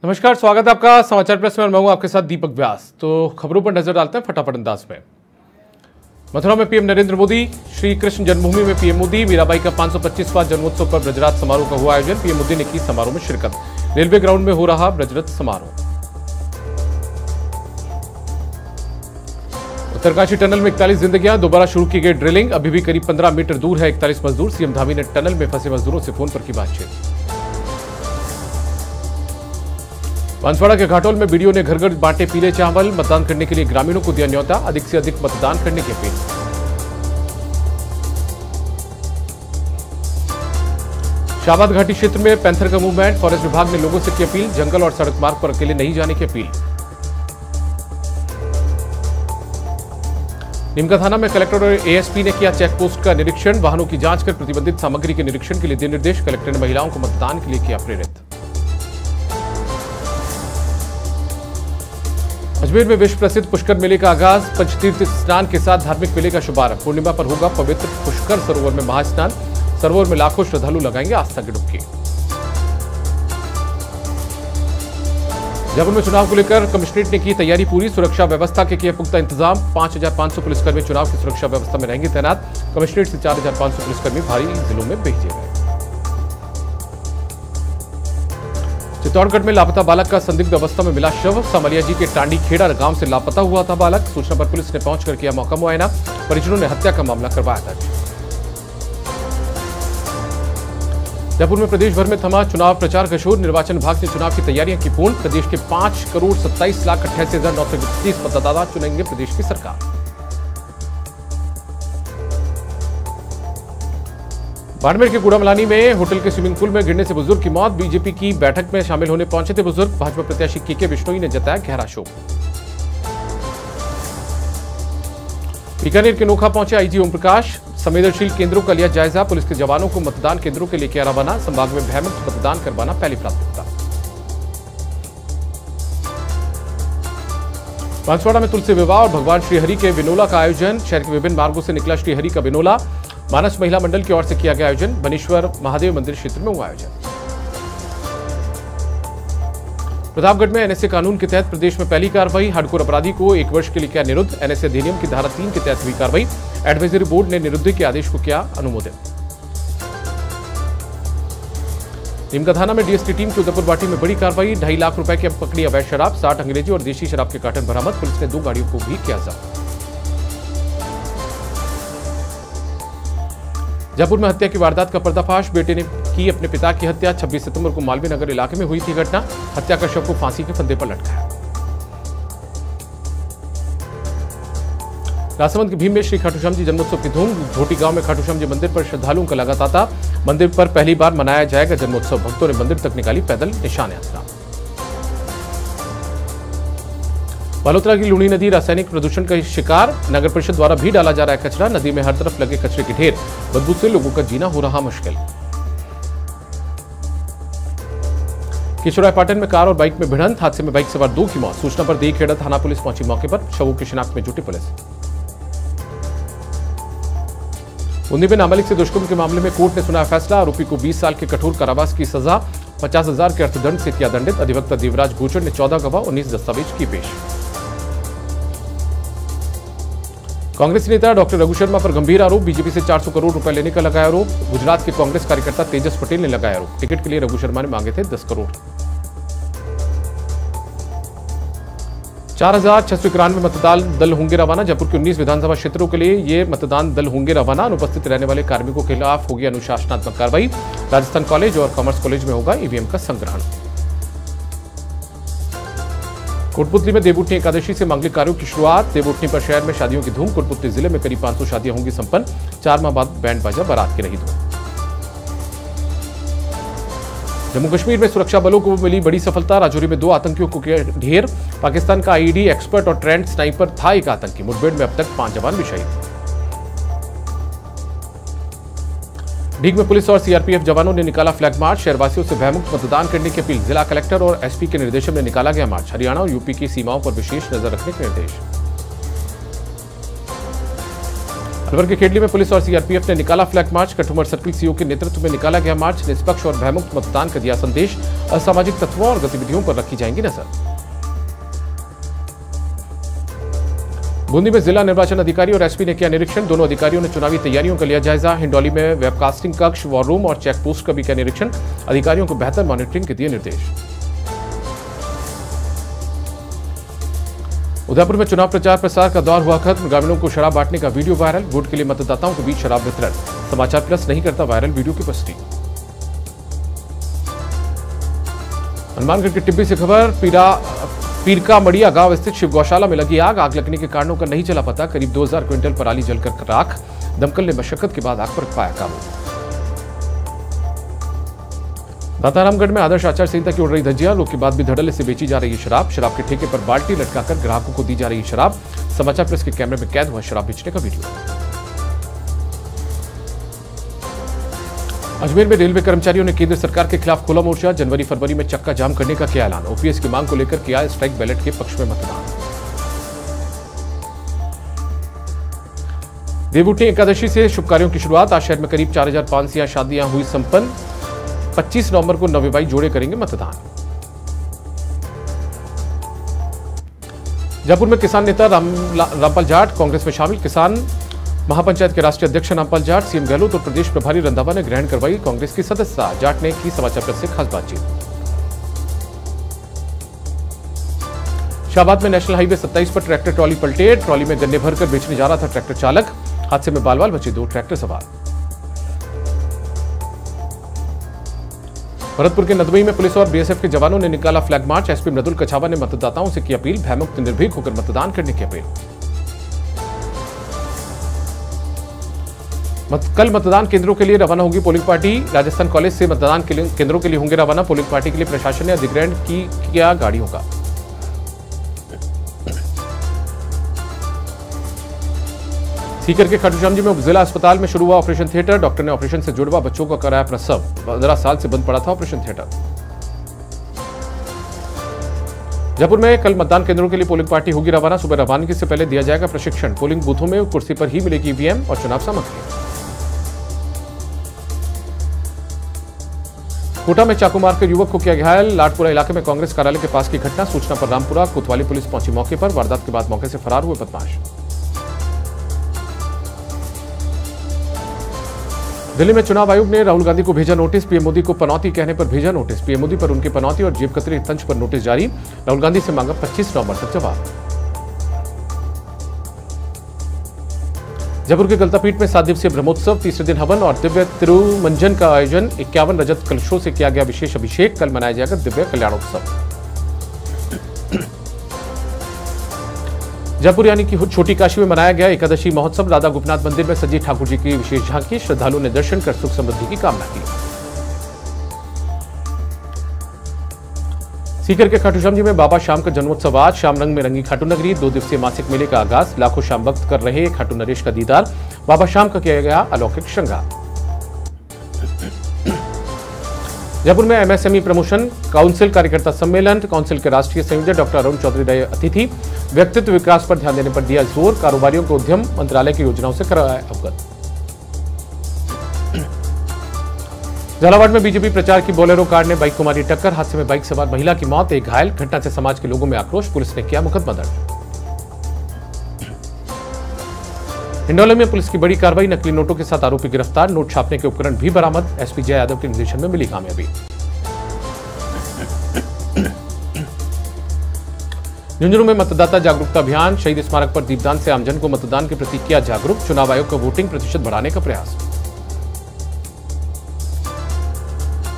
नमस्कार, स्वागत है आपका समाचार प्रेस में। मैं हूं आपके साथ दीपक व्यास। तो खबरों पर नजर डालते हैं फटाफट अंदाज में। मथुरा में पीएम नरेंद्र मोदी, श्री कृष्ण जन्मभूमि में पीएम मोदी, मीराबाई का 525वां जन्मोत्सव पर ब्रजराज समारोह का हुआ आयोजन। पीएम मोदी ने की समारोह में शिरकत। रेलवे ग्राउंड में हो रहा ब्रजरथ समारोह। उत्तरकाशी टनल में 41 जिंदगियां, दोबारा शुरू की गई ड्रिलिंग। अभी भी करीब 15 मीटर दूर है 41 मजदूर। सीएम धामी ने टनल में फंसे मजदूरों से फोन पर की बातचीत। बांसवाड़ा के घाटोल में बीडीओ ने घर घर बांटे पीले चावल। मतदान करने के लिए ग्रामीणों को दिया न्योता, अधिक से अधिक मतदान करने की अपील। शाहबाद घाटी क्षेत्र में पैंथर का मूवमेंट। फॉरेस्ट विभाग ने लोगों से की अपील, जंगल और सड़क मार्ग पर अकेले नहीं जाने की अपील। नीमका थाना में कलेक्टर और एएसपी ने किया चेक पोस्ट का निरीक्षण। वाहनों की जांच कर प्रतिबंधित सामग्री के निरीक्षण के लिए दिए निर्देश। कलेक्टर ने महिलाओं को मतदान के लिए किया प्रेरित। अजमेर में विश्व प्रसिद्ध पुष्कर मेले का आगाज। पंचतीर्थ स्नान के साथ धार्मिक मेले का शुभारंभ। पूर्णिमा पर होगा पवित्र पुष्कर सरोवर में महास्नान। सरोवर में लाखों श्रद्धालु लगाएंगे आस्था की डुबकी। जयपुर में चुनाव को लेकर कमिश्नरेट ने की तैयारी पूरी। सुरक्षा व्यवस्था के किए पुख्ता इंतजाम। 5500 पुलिसकर्मी चुनाव की सुरक्षा व्यवस्था में रहेंगे तैनात। कमिश्नरेट से 4500 पुलिसकर्मी भारी जिलों में भेजे गए। चित्तौड़गढ़ में लापता बालक का संदिग्ध अवस्था में मिला शव। सामलियाजी के टांडी खेड़ा गांव से लापता हुआ था बालक। सूचना पर पुलिस ने पहुंचकर किया मौका मुआयना। परिजनों ने हत्या का मामला करवाया दर्ज। जयपुर में प्रदेश भर में थमा चुनाव प्रचार का शोर। निर्वाचन विभाग ने चुनाव की तैयारियां की पूर्ण। प्रदेश के 5,27,88,931 मतदाता चुनेंगे प्रदेश की सरकार। बाड़मेर के गुड़ामलानी में होटल के स्विमिंग पूल में गिरने से बुजुर्ग की मौत। बीजेपी की बैठक में शामिल होने पहुंचे थे बुजुर्ग। भाजपा प्रत्याशी के बिश्नोई ने जताया गहरा शोक। बीकानेर के नोखा पहुंचे आईजी ओम प्रकाश। संवेदनशील केंद्रों का लिया जायजा। पुलिस के जवानों को मतदान केंद्रों के लिए किया रवाना। संभाग में भयमुक्त मतदान करवाना पहली प्राथमिकता। बांसवाड़ा में तुलसी विवाह और भगवान श्रीहरि के विनोला का आयोजन। शहर के विभिन्न मार्गों से निकला श्रीहरि का विनोला। मानस महिला मंडल की ओर से किया गया आयोजन। बनेश्वर महादेव मंदिर क्षेत्र में हुआ आयोजन। प्रतापगढ़ में एनएसए कानून के तहत प्रदेश में पहली कार्रवाई। हार्डकोर अपराधी को 1 वर्ष के लिए किया निरुद्ध। एनएसए अधिनियम की धारा 3 के तहत हुई कार्रवाई। एडवाइजरी बोर्ड ने निरुद्ध के आदेश को किया अनुमोदित। नीमका थाना में डीएसटी टीम की उदयपुर वाटी में बड़ी कार्रवाई। 2.5 लाख रुपए की पकड़ी अवैध शराब। 60 अंग्रेजी और देशी शराब के कार्टन बरामद। पुलिस ने 2 गाड़ियों को भी किया जब्त। जयपुर में हत्या की वारदात का पर्दाफाश। बेटे ने की अपने पिता की हत्या। 26 सितंबर को मालवीय नगर इलाके में हुई थी घटना। हत्या का शव को फांसी के फंदे पर लटकाया। राजसमंद के भीम में श्री खाटूश्याम जी जन्मोत्सव की धूम। झोटी गांव में खाटूश्याम जी मंदिर पर श्रद्धालुओं का लगा तांता। मंदिर पर पहली बार मनाया जाएगा जन्मोत्सव। भक्तों ने मंदिर तक निकाली पैदल निशान यात्रा। बालोतरा की लूणी नदी रासायनिक प्रदूषण का शिकार। नगर परिषद द्वारा भी डाला जा रहा है कचरा। नदी में हर तरफ लगे कचरे के ढेर। बदबू से लोगों का जीना हो रहा मुश्किल। किशोरायपाटन में कार और बाइक में भिड़ंत। हादसे में बाइक सवार 2 की मौत। सूचना पर देखेड़ा थाना पुलिस पहुंची मौके पर। शवों की शिनाख्त में जुटी पुलिस। बूंदी में नाबालिग से दुष्कर्म के मामले में कोर्ट ने सुनाया फैसला। आरोपी को 20 साल के कठोर कारावास की सजा। 50,000 के अर्थदंड से किया दंडित। अधिवक्ता देवराज गुर्जर ने 14 गवाह 19 दस्तावेज की पेश। कांग्रेस नेता डॉक्टर रघु शर्मा पर गंभीर आरोप। बीजेपी से 400 करोड़ रुपए लेने का लगाया आरोप। गुजरात के कांग्रेस कार्यकर्ता तेजस पटेल ने लगाया आरोप। टिकट के लिए रघु शर्मा ने मांगे थे 10 करोड़। 4,691 मतदान दल होंगे रवाना। जयपुर के 19 विधानसभा क्षेत्रों के लिए ये मतदान दल होंगे रवाना। अनुपस्थित रहने वाले कार्मिकों के खिलाफ होगी अनुशासनात्मक कार्रवाई। राजस्थान कॉलेज और कॉमर्स कॉलेज में होगा ईवीएम का संग्रहण। कोटपुतली में देवउठनी एकादशी से मांगलिक कार्यों की शुरुआत। देवउठनी पर शहर में शादियों की धूम। कोटपुतली जिले में करीब 500 शादियां होंगी संपन्न। 4 माह बाद बैंड बाजा बारात की रही धूम। जम्मू कश्मीर में सुरक्षा बलों को मिली बड़ी सफलता। राजौरी में 2 आतंकियों को किया ढेर। पाकिस्तान का आईईडी एक्सपर्ट और ट्रेंड स्नाइपर था एक आतंकी। मुठभेड़ में अब तक 5 जवान भी शहीद। ढीग में पुलिस और सीआरपीएफ जवानों ने निकाला फ्लैग मार्च। शहरवासियों से भयमुक्त मतदान करने की अपील। जिला कलेक्टर और एसपी के निर्देशन में निकाला गया मार्च। हरियाणा और यूपी की सीमाओं पर विशेष नजर रखने के निर्देश। अलवर के खेडली में पुलिस और सीआरपीएफ ने निकाला flag march. Kathumar circle CO के नेतृत्व में निकाला गया मार्च। निष्पक्ष और भयमुक्त मतदान का दिया संदेश। असामाजिक तत्वों और गतिविधियों पर रखी जाएंगी नजर। बूंदी में जिला निर्वाचन अधिकारी और एसपी ने किया निरीक्षण। दोनों अधिकारियों ने चुनावी तैयारियों का लिया जायजा। हिंडौली में वेबकास्टिंग कक्ष, वॉर रूम और चेक पोस्ट का भी किया निरीक्षण। अधिकारियों को बेहतर मॉनिटरिंग के दिए निर्देश। उदयपुर में चुनाव प्रचार प्रसार का दौर हुआ खत्म। ग्रामीणों को शराब बांटने का वीडियो वायरल। वोट के लिए मतदाताओं के बीच शराब वितरण। समाचार प्लस नहीं करता वायरल वीडियो की पुष्टि। हनुमानगढ़ की टिब्बी से खबर। पीरका मड़िया गांव स्थित शिव गौशाला में लगी आग। आग लगने के कारणों का नहीं चला पता। करीब 2000 क्विंटल पराली जलकर राख। दमकल ने मशक्कत के बाद आग पर पाया काबू। दातारामगढ़ में आदर्श आचार संहिता की उड़ रही धज्जियां। लोग की बात भी धड़ल्ले से बेची जा रही है शराब। शराब के ठेके पर बाल्टी लटकाकर ग्राहकों को दी जा रही शराब। समाचार प्रेस के कैमरे में कैद हुआ शराब बेचने का वीडियो। अजमेर में रेलवे कर्मचारियों ने केंद्र सरकार के खिलाफ खोला मोर्चा। जनवरी फरवरी में चक्का जाम करने का किया ऐलान। ओपीएस की मांग को लेकर किया स्ट्राइक बैलेट के पक्ष में मतदान। देवउठनी एकादशी से शुभ कार्यों की शुरुआत। आज शहर में करीब 4500 शादियां हुई संपन्न। 25 नवंबर को नवेबाई जोड़े करेंगे मतदान। जयपुर में किसान नेता रामपाल जाट कांग्रेस में शामिल। किसान महापंचायत के राष्ट्रीय अध्यक्ष रामपाल जाट, सीएम गहलोत और प्रदेश प्रभारी रंधावा ने ग्रहण करवाई कांग्रेस की सदस्यता। जाट ने की समाचार प्रेस से खास बातचीत। शाहबाद में नेशनल हाईवे 27 पर ट्रैक्टर ट्रॉली पलटे। ट्रॉली में गन्ने भरकर बेचने जा रहा था ट्रैक्टर चालक। हादसे में बाल-बाल बचे 2 ट्रैक्टर सवार। भरतपुर के नदबई में पुलिस और बीएसएफ के जवानों ने निकाला फ्लैग मार्च। एसपी मृदुल कछावा ने मतदाताओं से की अपील। भयमुक्त निर्भीक होकर मतदान करने की अपील। कल मतदान केंद्रों के लिए रवाना होगी पोलिंग पार्टी। राजस्थान कॉलेज से मतदान केंद्रों के लिए होंगे रवाना पोलिंग पार्टी के लिए प्रशासन ने अधिग्रहण किया गाड़ियों का। सीकर के खाटू श्याम जी में जिला अस्पताल में शुरू हुआ ऑपरेशन थिएटर। डॉक्टर ने ऑपरेशन से जुड़वा बच्चों का कराया प्रसव। 15 साल से बंद पड़ा था ऑपरेशन थिएटर। जयपुर में कल मतदान केंद्रों के लिए पोलिंग पार्टी होगी रवाना। सुबह रवानगी से पहले दिया जाएगा प्रशिक्षण। पोलिंग बूथों में कुर्सी पर ही मिलेगी ईवीएम और चुनाव सामग्री। कोटा में चाकू मारकर युवक को किया घायल। लाटपुरा इलाके में कांग्रेस कार्यालय के पास की घटना। सूचना पर रामपुरा कोतवाली पुलिस पहुंची मौके पर। वारदात के बाद मौके से फरार हुए बदमाश। दिल्ली में चुनाव आयोग ने राहुल गांधी को भेजा नोटिस। पीएम मोदी को पनौती कहने पर भेजा नोटिस। पीएम मोदी पर उनकी पनौती और जेब कतरी तंज पर नोटिस जारी। राहुल गांधी से मांगा 25 नवंबर तक जवाब। जयपुर के गलतापीठ में 7 दिवसीय ब्रह्मोत्सव। तीसरे दिन हवन और दिव्य तिरुमंजन का आयोजन। 51 रजत कलशों से किया गया विशेष अभिषेक। कल मनाया जाएगा दिव्य कल्याणोत्सव। जयपुर यानी कि छोटी काशी में मनाया गया एकादशी महोत्सव। राधा गोपीनाथ मंदिर में सजी ठाकुर जी की विशेष झांकी। श्रद्धालुओं ने दर्शन कर सुख समृद्धि की कामना की। सीकर के खाटू श्याम जी में बाबा श्याम का जन्मोत्सव आज। श्याम रंग में रंगी खाटू नगरी। 2 दिवसीय मासिक मेले का आगाज। लाखों श्याम भक्त कर रहे खाटू नरेश का दीदार। बाबा श्याम का किया गया अलौकिक श्रृंगार। जयपुर में एमएसएमई प्रमोशन काउंसिल कार्यकर्ता सम्मेलन। काउंसिल के राष्ट्रीय संयोजक डॉक्टर अरुण चौधरी रहे अतिथि। व्यक्तित्व विकास पर ध्यान देने पर दिया जोर। कारोबारियों को उद्यम मंत्रालय की योजनाओं से कराया अवगत। झालावाड़ में बीजेपी प्रचार की बोलेरो कार ने बाइक को मारी टक्कर। हादसे में बाइक सवार महिला की मौत, एक घायल। घटना से समाज के लोगों में आक्रोश। पुलिस ने किया मुकदमा दर्ज। हिंडौली में पुलिस की बड़ी कार्रवाई। नकली नोटों के साथ आरोपी गिरफ्तार। नोट छापने के उपकरण भी बरामद। एसपी जय यादव के निर्देशन में मिली कामयाबी। झुंझुनू में मतदाता जागरूकता अभियान। शहीद स्मारक पर दीपदान से आमजन को मतदान के प्रति किया जागरूक। चुनाव आयोग का वोटिंग प्रतिशत बढ़ाने का प्रयास।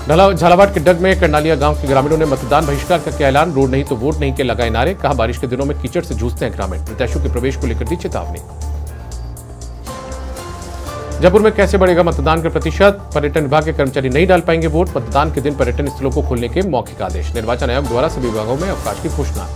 झालावाड़ के डग में करनालिया गांव के ग्रामीणों ने मतदान बहिष्कार का किया ऐलान। रोड नहीं तो वोट नहीं के लगाए नारे। कहा बारिश के दिनों में कीचड़ से जूझते हैं ग्रामीण। प्रत्याशियों के प्रवेश को लेकर दी चेतावनी। जयपुर में कैसे बढ़ेगा मतदान का प्रतिशत। पर्यटन विभाग के कर्मचारी नहीं डाल पाएंगे वोट। मतदान के दिन पर्यटन स्थलों को खोलने के मौखिक आदेश। निर्वाचन आयोग द्वारा सभी विभागों में अवकाश की घोषणा।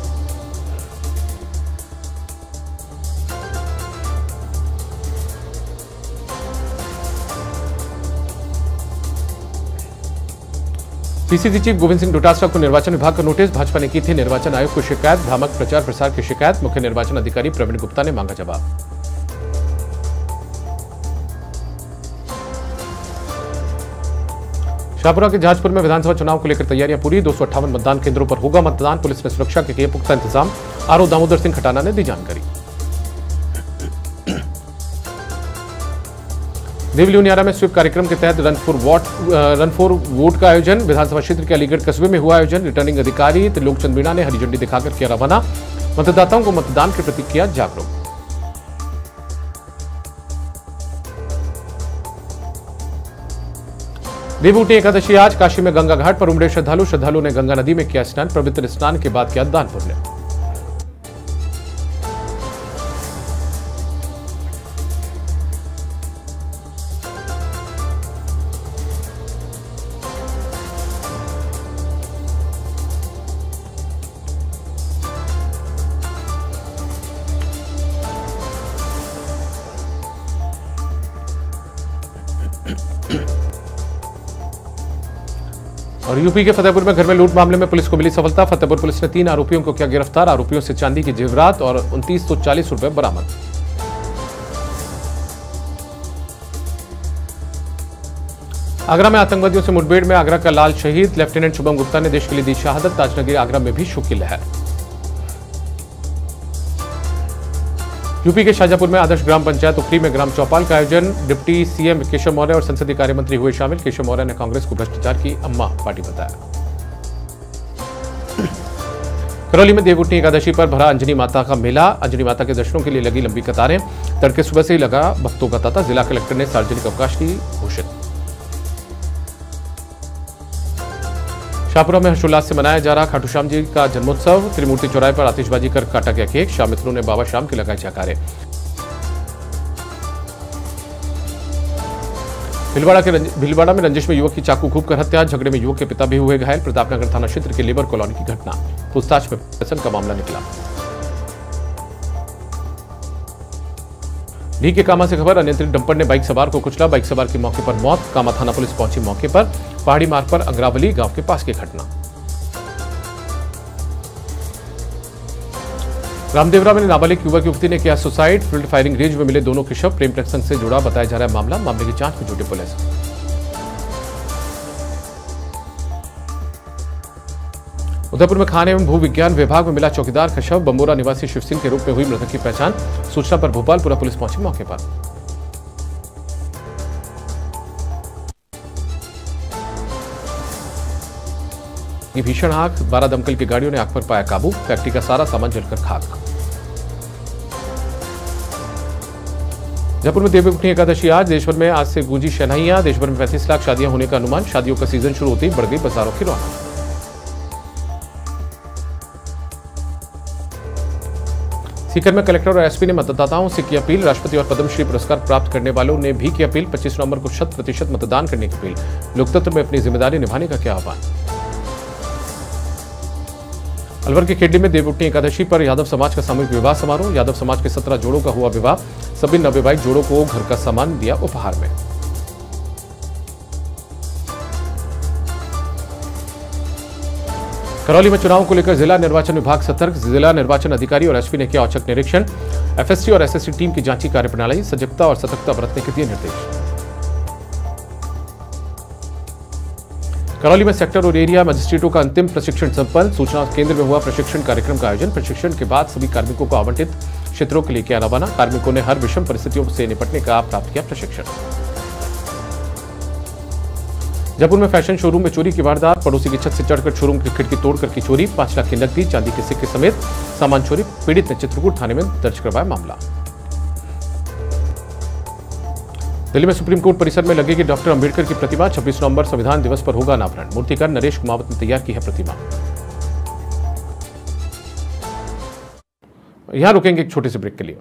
पीसीसी चीफ गोविंद सिंह डोटासरा को निर्वाचन विभाग का नोटिस। भाजपा ने की थी निर्वाचन आयोग को शिकायत। भ्रामक प्रचार प्रसार की शिकायत। मुख्य निर्वाचन अधिकारी प्रवीण गुप्ता ने मांगा जवाब। शाहपुरा के जहाजपुर में विधानसभा चुनाव को लेकर तैयारियां पूरी। 258 मतदान केंद्रों पर होगा मतदान। पुलिस ने सुरक्षा के किए पुख्ता इंतजाम। आरओ दामोदर सिंह खटाना ने दी जानकारी। देवलियारा में स्वीप कार्यक्रम के तहत रन फॉर वोट का आयोजन। विधानसभा क्षेत्र के अलीगढ़ कस्बे में हुआ आयोजन। रिटर्निंग अधिकारी त्रिलोक चंद मीणा ने हरी झंडी दिखाकर किया रवाना। मतदाताओं को मतदान के प्रति किया जागरूक। देवउठनी एकादशी आज काशी में गंगा घाट पर उमड़े श्रद्धालुओं ने गंगा नदी में किया स्नान। पवित्र स्नान के बाद किया दान पुण्य। और यूपी के फतेहपुर में घर में लूट मामले में पुलिस को मिली सफलता। फतेहपुर पुलिस ने 3 आरोपियों को किया गिरफ्तार। आरोपियों से चांदी की जेवरात और 2940 रुपए बरामद। आगरा में आतंकवादियों से मुठभेड़ में आगरा का लाल शहीद। लेफ्टिनेंट शुभम गुप्ता ने देश के लिए दी शहादत। ताजनगरी आगरा में भी शोक की लहर। यूपी के शाहजहांपुर में आदर्श ग्राम पंचायत उखरी में ग्राम चौपाल का आयोजन। डिप्टी सीएम केशव मौर्य और संसदीय कार्य मंत्री हुए शामिल। केशव मौर्य ने कांग्रेस को भ्रष्टाचार की अम्मा पार्टी बताया। करौली में देवउठनी एकादशी पर भरा अंजनी माता का मेला। अंजनी माता के दर्शनों के लिए लगी लंबी कतारें। तड़के सुबह से ही लगा भक्तों का तांता। जिला कलेक्टर ने सार्वजनिक अवकाश की घोषित। शाहपुरा में हर्षोल्लास से मनाया जा रहा खाटू श्याम जी का जन्मोत्सव। त्रिमूर्ति चौराहे पर आतिशबाजी कर काटा गया केक। शाम मित्रों ने बाबा श्याम के लगाए जयकारे। भीलवाड़ा में रंजिश में युवक की चाकू घूंपकर हत्या। झगड़े में युवक के पिता भी हुए घायल। प्रतापनगर थाना क्षेत्र के लेबर कॉलोनी की घटना। पूछताछ में प्रहसन का मामला निकला। डी के कामा से खबर। अनियंत्रित डंपर ने बाइक सवार को कुचला। बाइक सवार की मौके पर मौत। कामा थाना पुलिस पहुंची मौके पर। पहाड़ी मार्ग पर अंग्रावली गांव के पास की घटना। रामदेवरा में नाबालिग युवक युवती ने किया सुसाइड। फील्ड फायरिंग रेंज में मिले दोनों के शव। प्रेम प्रसंग से जुड़ा बताया जा रहा है मामला। मामले की जांच में जुटी पुलिस। उदयपुर में खान एवं भू विज्ञान विभाग में मिला चौकीदार का शव। बंबोरा निवासी शिव सिंह के रूप में हुई मृतक की पहचान। सूचना पर भोपालपुरा पुलिस पहुंची मौके पर। भीषण आग। 12 दमकल की गाड़ियों ने आग पर पाया काबू। फैक्ट्री का सारा सामान जलकर खाक। जयपुर में देवउठनी एकादशी आज। देशभर में आज से गूंजी शहनाइयां। देशभर में 35 लाख शादियां होने का अनुमान। शादियों का सीजन शुरू होते ही बढ़ गई बाजारों की रौनक। सीकर में कलेक्टर और एसपी ने मतदाताओं से की अपील। राष्ट्रपति और पद्मश्री पुरस्कार प्राप्त करने वालों ने भी की अपील। 25 नवंबर को 100% मतदान करने की अपील। लोकतंत्र में अपनी जिम्मेदारी निभाने का किया आह्वान। अलवर के खेड़ी में देवउठनी एकादशी पर यादव समाज का सामूहिक विवाह समारोह। यादव समाज के 17 जोड़ों का हुआ विवाह। सभी नवविवाहित जोड़ों को घर का सामान दिया उपहार में। करौली में चुनाव को लेकर जिला निर्वाचन विभाग सतर्क। जिला निर्वाचन अधिकारी और एसपी ने किया औचक निरीक्षण। एफएसटी और एसएसटी टीम की जांची कार्यप्रणाली। सजगता और सतर्कता बरतने के दिए निर्देश। करौली में सेक्टर और एरिया मजिस्ट्रेटों का अंतिम प्रशिक्षण संपन्न। सूचना केंद्र में हुआ प्रशिक्षण कार्यक्रम का आयोजन। प्रशिक्षण के बाद सभी कार्मिकों को आवंटित क्षेत्रों के लिए किया रवाना। कार्मिकों ने हर विषम परिस्थितियों से निपटने का प्राप्त किया प्रशिक्षण। जयपुर में फैशन शोरूम में चोरी की वारदात। पड़ोसी की छत से चढ़कर शोरूम की खिड़की तोड़कर की चोरी। 5 लाख की नकदी चांदी के सिक्के समेत सामान चोरी। पीड़ित ने चित्रकूट थाने में दर्ज करवाया मामला। दिल्ली में सुप्रीम कोर्ट परिसर में लगेगी डॉक्टर अंबेडकर की प्रतिमा। 26 नवंबर संविधान दिवस पर होगा अनावरण। मूर्तिकार नरेश कुमावत ने तैयार की है प्रतिमा। यहां रुकेंगे एक छोटे से ब्रेक के लिए।